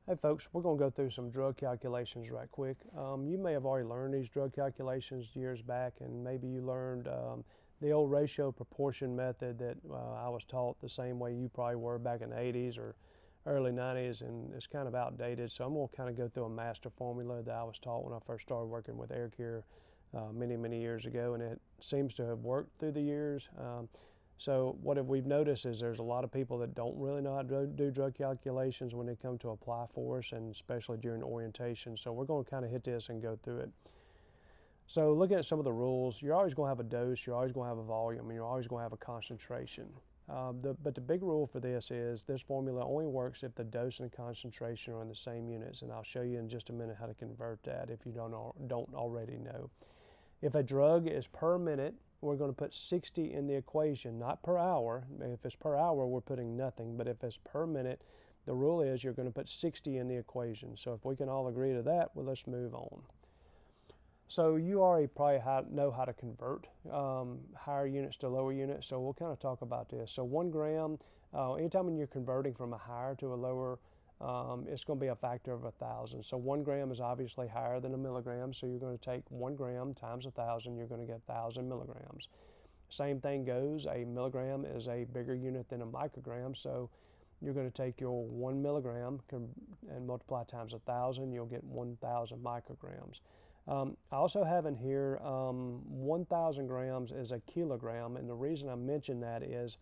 Hey folks, we're going to go through some drug calculations right quick. You may have already learned these drug calculations years back, and maybe you learned the old ratio proportion method that I was taught the same way you probably were back in the 80s or early 90s, and it's kind of outdated. So I'm going to kind of go through a master formula that I was taught when I first started working with air care many years ago, and it seems to have worked through the years. So what we've noticed is there's a lot of people that don't really know how to do drug calculations when they come to apply for us, and especially during orientation. So we're going to kind of hit this and go through it. So looking at some of the rules, you're always going to have a dose, you're always going to have a volume, and you're always going to have a concentration. But the big rule for this is this formula only works if the dose and concentration are in the same units, and I'll show you in just a minute how to convert that if you don't already know. If a drug is per minute, we're going to put 60 in the equation, not per hour. If it's per hour, we're putting nothing. But if it's per minute, the rule is you're going to put 60 in the equation. So if we can all agree to that, well, let's move on. So you already probably know how to convert higher units to lower units. So we'll kind of talk about this. So 1 gram, anytime when you're converting from a higher to a lower, it's going to be a factor of 1,000. So 1 gram is obviously higher than a milligram. So you're going to take 1 gram times 1,000. You're going to get 1,000 milligrams. Same thing goes. A milligram is a bigger unit than a microgram. So you're going to take your 1 milligram and multiply times 1,000. You'll get 1,000 micrograms. I also have in here 1,000 grams is a kilogram. And the reason I mention that is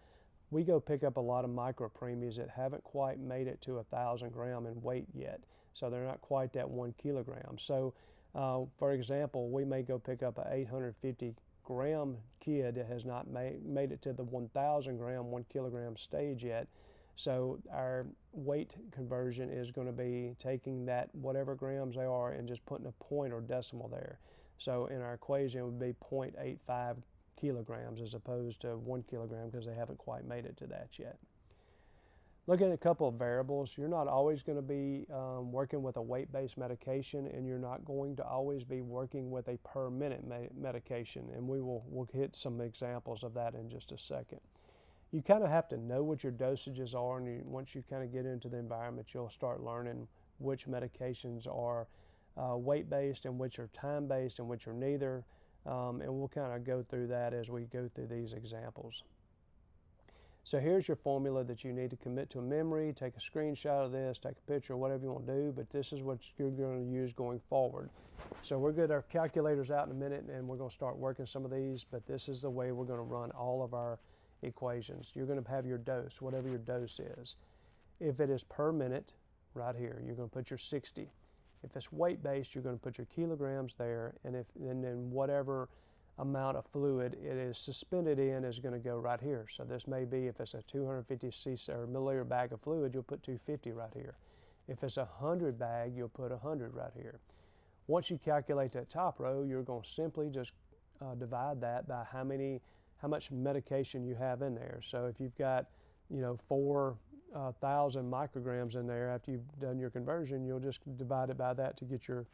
we go pick up a lot of micropremies that haven't quite made it to 1,000 gram in weight yet. So they're not quite that 1 kilogram. So for example, we may go pick up an 850 gram kid that has not made it to the 1,000 gram, 1 kilogram stage yet. So our weight conversion is going to be taking that whatever grams they are and just putting a point or decimal there. So in our equation, it would be 0.85 kilograms as opposed to 1 kilogram because they haven't quite made it to that yet. Looking at a couple of variables, you're not always going to be working with a weight-based medication, and you're not going to always be working with a per minute medication, and we'll hit some examples of that in just a second. You kind of have to know what your dosages are, and once you kind of get into the environment, you'll start learning which medications are weight-based and which are time-based and which are neither. And we'll kind of go through that as we go through these examples. So here's your formula that you need to commit to a memory. Take a screenshot of this, take a picture, whatever you want to do, but this is what you're going to use going forward. So we're going to get our calculators out in a minute, and we're going to start working some of these, but this is the way we're going to run all of our equations. You're going to have your dose, whatever your dose is. If it is per minute, right here, you're going to put your 60. If it's weight-based, you're going to put your kilograms there, and then whatever amount of fluid it is suspended in is going to go right here. So this may be, if it's a 250 cc or milliliter bag of fluid, you'll put 250 right here. If it's a 100 bag, you'll put 100 right here. Once you calculate that top row, you're going to simply just divide that by how much medication you have in there. So if you've got 4,000 micrograms in there after you've done your conversion, you'll just divide it by that to get your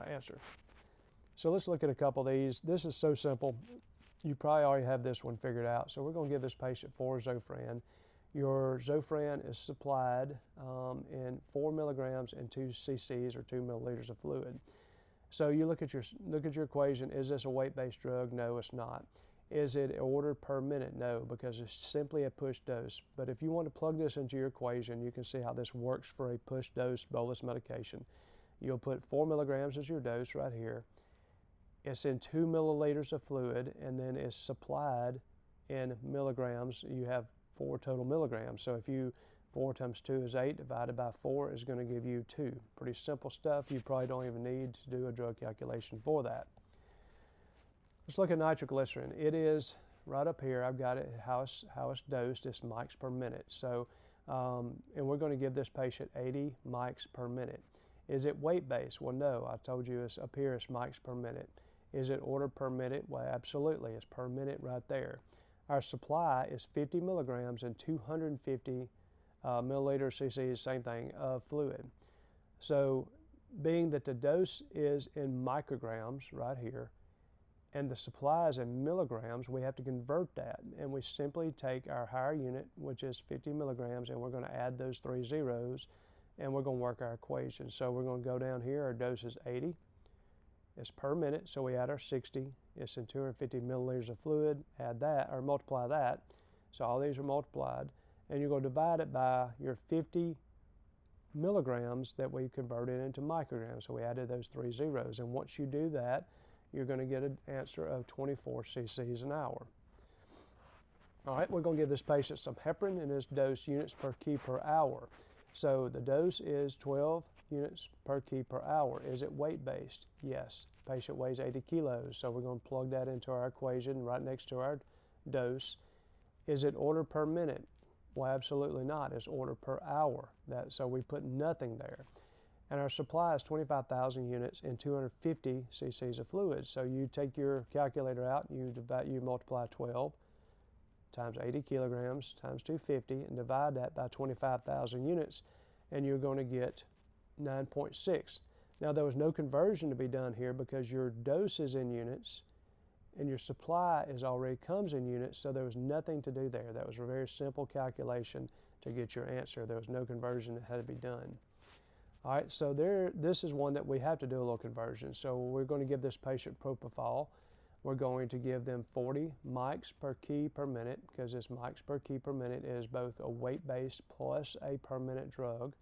answer. So let's look at a couple of these. This is so simple. You probably already have this one figured out. So we're going to give this patient 4 Zofran. Your Zofran is supplied in 4 milligrams and 2 cc's or 2 milliliters of fluid. So you look at your equation. Is this a weight-based drug? No, it's not. Is it ordered per minute? No, because it's simply a push dose. But if you want to plug this into your equation, you can see how this works for a push dose bolus medication. You'll put 4 milligrams as your dose right here. It's in 2 milliliters of fluid, and then it's supplied in milligrams. You have 4 total milligrams. So if 4 times 2 is 8, divided by 4 is going to give you 2. Pretty simple stuff. You probably don't even need to do a drug calculation for that. Let's look at nitroglycerin. It is right up here. I've got it, how it's dosed. It's mics per minute. So, and we're going to give this patient 80 mics per minute. Is it weight-based? Well, no. I told you it's up here, it's mics per minute. Is it ordered per minute? Well, absolutely. It's per minute right there. Our supply is 50 milligrams and 250 milliliter cc, same thing, of fluid. So being that the dose is in micrograms right here, and the supply is in milligrams, we have to convert that. And we simply take our higher unit, which is 50 milligrams, and we're going to add those 3 zeros, and we're going to work our equation. So we're going to go down here, our dose is 80. It's per minute, so we add our 60. It's in 250 milliliters of fluid, add that, or multiply that. So all these are multiplied, and you're going to divide it by your 50 milligrams that we converted into micrograms. So we added those 3 zeros, and once you do that, you're going to get an answer of 24 cc's an hour. All right, we're going to give this patient some heparin, and this dose units per key per hour. So the dose is 12 units per key per hour. Is it weight-based? Yes. Patient weighs 80 kilos, so we're going to plug that into our equation right next to our dose. Is it order per minute? Well, absolutely not. It's order per hour. So we put nothing there. And our supply is 25,000 units and 250 cc's of fluid. So you take your calculator out, you multiply 12 times 80 kilograms times 250 and divide that by 25,000 units, and you're going to get 9.6. Now, there was no conversion to be done here because your dose is in units and your supply already comes in units, so there was nothing to do there. That was a very simple calculation to get your answer. There was no conversion that had to be done. All right, so this is one that we have to do a little conversion. So we're going to give this patient propofol. We're going to give them 40 mics per key per minute, because this mics per key per minute is both a weight-based plus a per minute drug.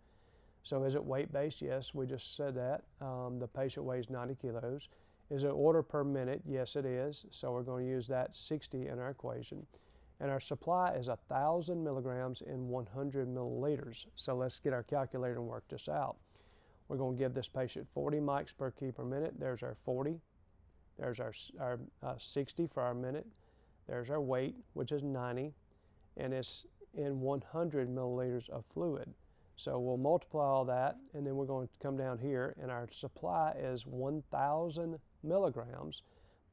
So is it weight-based? Yes, we just said that. The patient weighs 90 kilos. Is it order per minute? Yes, it is. So we're going to use that 60 in our equation. And our supply is 1,000 milligrams in 100 milliliters. So let's get our calculator and work this out. We're going to give this patient 40 mics per key per minute. There's our 40. There's our 60 for our minute. There's our weight, which is 90. And it's in 100 milliliters of fluid. So we'll multiply all that, and then we're going to come down here, and our supply is 1,000 milligrams,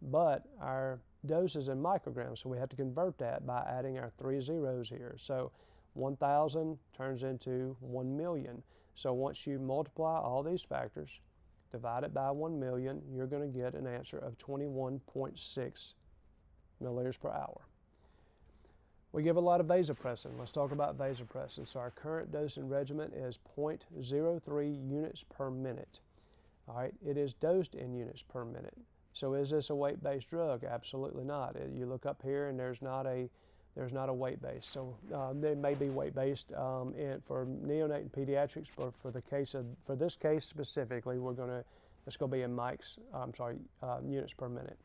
but our dose is in micrograms, so we have to convert that by adding our 3 zeros here. So 1,000 turns into 1 million. So once you multiply all these factors, divide it by 1 million, you're going to get an answer of 21.6 milliliters per hour. We give a lot of vasopressin. Let's talk about vasopressin. So our current dosing regimen is 0.03 units per minute. All right, it is dosed in units per minute. So is this a weight-based drug? Absolutely not. You look up here and there's not a weight base. So there may be weight based for neonate and pediatrics, but for this case specifically, it's going to be in units per minute.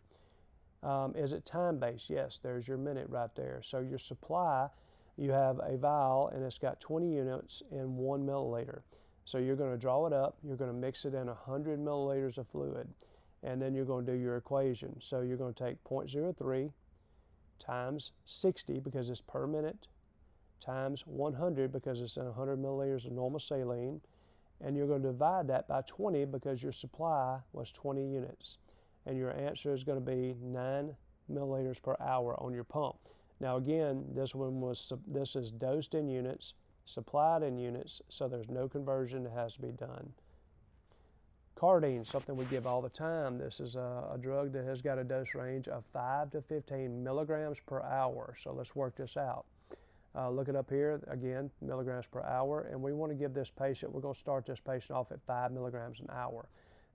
Is it time-based? Yes, there's your minute right there. So your supply, you have a vial and it's got 20 units in 1 milliliter. So you're going to draw it up, you're going to mix it in 100 milliliters of fluid, and then you're going to do your equation. So you're going to take 0.03 times 60 because it's per minute, times 100 because it's in 100 milliliters of normal saline, and you're going to divide that by 20 because your supply was 20 units. And your answer is going to be 9 milliliters per hour on your pump. Now again, this is dosed in units, supplied in units, so there's no conversion that has to be done. Cardine, something we give all the time. This is a drug that has got a dose range of 5 to 15 milligrams per hour. So let's work this out. Look it up here, again, milligrams per hour, and we want to give this patient, we're going to start this patient off at 5 milligrams an hour.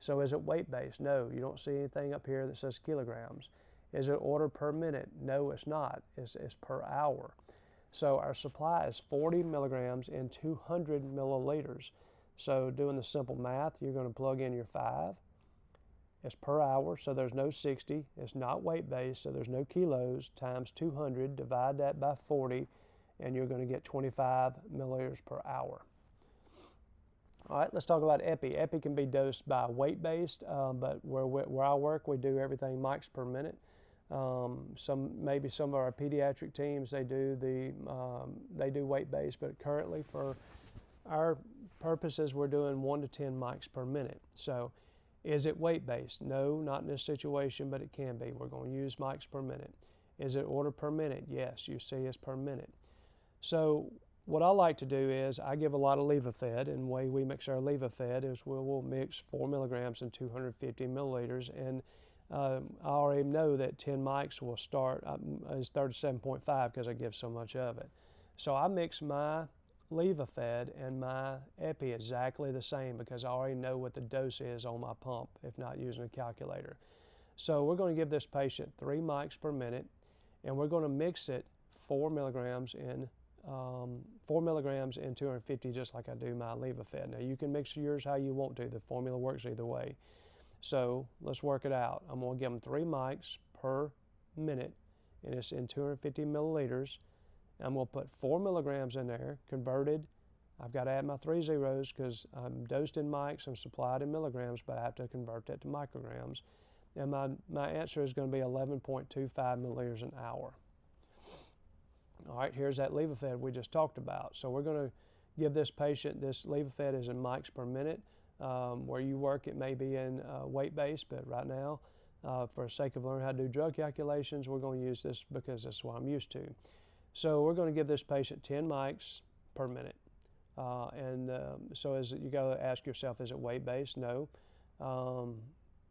So is it weight-based? No, you don't see anything up here that says kilograms. Is it order per minute? No, it's not. It's per hour. So our supply is 40 milligrams in 200 milliliters. So doing the simple math, you're going to plug in your 5. It's per hour, so there's no 60. It's not weight-based, so there's no kilos, times 200. Divide that by 40, and you're going to get 25 milliliters per hour. All right, let's talk about epi. Epi can be dosed by weight-based, but where I work, we do everything mics per minute. Maybe some of our pediatric teams, they do weight-based, but currently for our purposes, we're doing 1 to 10 mics per minute. So is it weight-based? No, not in this situation, but it can be. We're going to use mics per minute. Is it order per minute? Yes, you see it's per minute. So what I like to do is I give a lot of Levofed, and the way we mix our Levofed is we'll mix 4 milligrams and 250 milliliters, and I already know that 10 mics will start is 37.5 because I give so much of it. So I mix my Levofed and my Epi exactly the same because I already know what the dose is on my pump, if not using a calculator. So we're going to give this patient 3 mics per minute, and we're going to mix it 4 milligrams in 250, just like I do my Levofed. Now you can mix yours how you want to. The formula works either way. So let's work it out. I'm going to give them 3 mics per minute, and it's in 250 milliliters. I'm going to put 4 milligrams in there, converted. I've got to add my 3 zeros because I'm dosed in mics, I'm supplied in milligrams, but I have to convert that to micrograms. And my answer is going to be 11.25 milliliters an hour. All right, here's that Levofed we just talked about. So we're going to give this patient, this Levofed is in mics per minute. Where you work, it may be in weight-based, but right now, for the sake of learning how to do drug calculations, we're going to use this because that's what I'm used to. So we're going to give this patient 10 mics per minute. So you got to ask yourself, is it weight-based? No.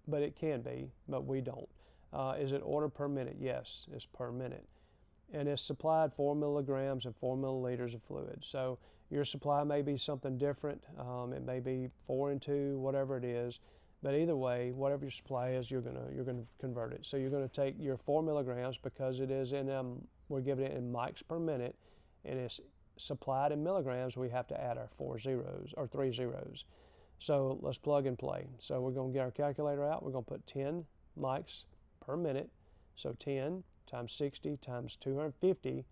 But it can be, but we don't. Is it order per minute? Yes, it's per minute. And it's supplied 4 milligrams and 4 milliliters of fluid. So your supply may be something different. It may be 4 and 2, whatever it is. But either way, whatever your supply is, you're gonna convert it. So you're gonna take your 4 milligrams because it is in we're giving it in mics per minute, and it's supplied in milligrams. We have to add our 4 zeros or 3 zeros. So let's plug and play. So we're going to get our calculator out. We're going to put 10 mics per minute. So 10 times 60 times 250,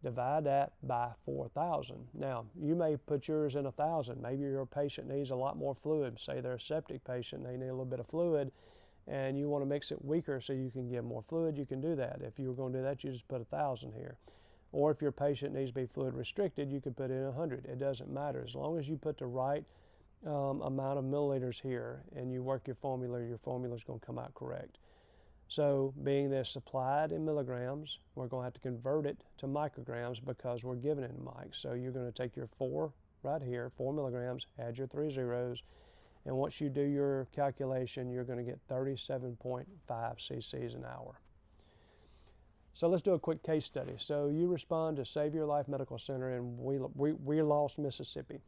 divide that by 4,000. Now, you may put yours in 1,000. Maybe your patient needs a lot more fluid. Say they're a septic patient, they need a little bit of fluid, and you want to mix it weaker so you can give more fluid, you can do that. If you were going to do that, you just put 1,000 here. Or if your patient needs to be fluid restricted, you could put in 100. It doesn't matter. As long as you put the right amount of milliliters here and you work your formula is going to come out correct. So being this supplied in milligrams, we're going to have to convert it to micrograms because we're giving it in mics. So you're going to take your 4 right here, 4 milligrams, add your 3 zeros, and once you do your calculation, you're going to get 37.5 cc's an hour. So let's do a quick case study. So you respond to Save Your Life Medical Center in Wheeloss, Mississippi.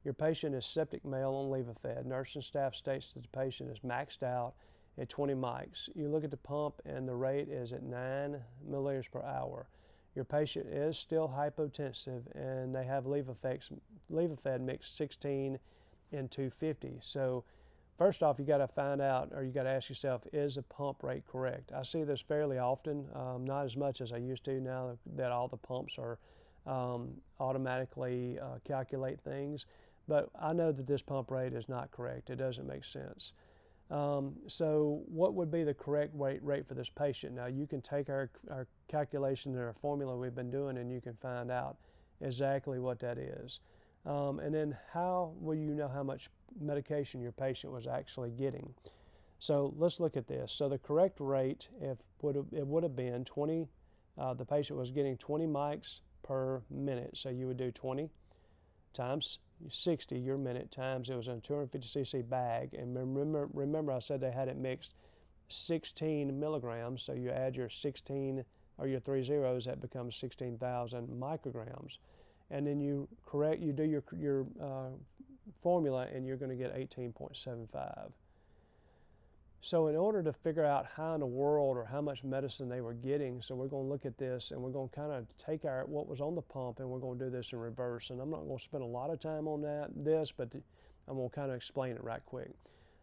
Your patient is septic male on Levofed. Nursing staff states that the patient is maxed out at 20 mics. You look at the pump and the rate is at 9 milliliters per hour. Your patient is still hypotensive and they have Levofed mixed 16 in 250. So first off, you got to find out, or you got to ask yourself, is the pump rate correct? I see this fairly often, not as much as I used to now that all the pumps are automatically calculate things. But I know that this pump rate is not correct. It doesn't make sense. So what would be the correct rate for this patient? Now you can take our calculation and our formula we've been doing and you can find out exactly what that is. And then how will you know how much medication your patient was actually getting? So let's look at this. So the correct rate, it would have been 20, the patient was getting 20 mics per minute. So you would do 20 times 60 your minute times, it was in a 250 cc bag, and remember I said they had it mixed 16 milligrams, so you add your 16 or your 3 zeros, that becomes 16,000 micrograms, and then you do your formula and you're going to get 18.75. So in order to figure out how in the world or how much medicine they were getting, so we're going to look at this and we're going to kind of take what was on the pump and we're going to do this in reverse. And I'm not going to spend a lot of time on this, but I'm going to kind of explain it right quick.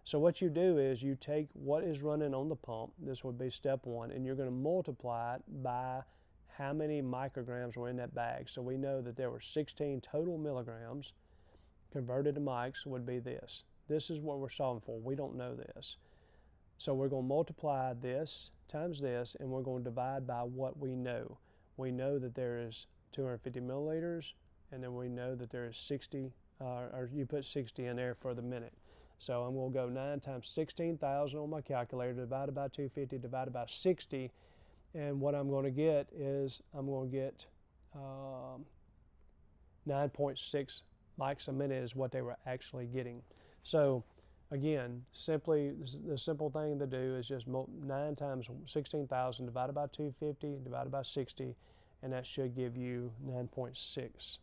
So what you do is you take what is running on the pump, this would be step 1, and you're going to multiply it by how many micrograms were in that bag. So we know that there were 16 total milligrams. Converted to mics would be this. This is what we're solving for. We don't know this. So we're going to multiply this times this, and we're going to divide by what we know. We know that there is 250 milliliters, and then we know that there is 60, or you put 60 in there for the minute. So I'm going to go 9 times 16,000 on my calculator, divided by 250, divided by 60, and what I'm going to get is I'm going to get 9.6 mics a minute is what they were actually getting. So Again, the simple thing to do is just 9 times 16,000 divided by 250 divided by 60, and that should give you 9.6.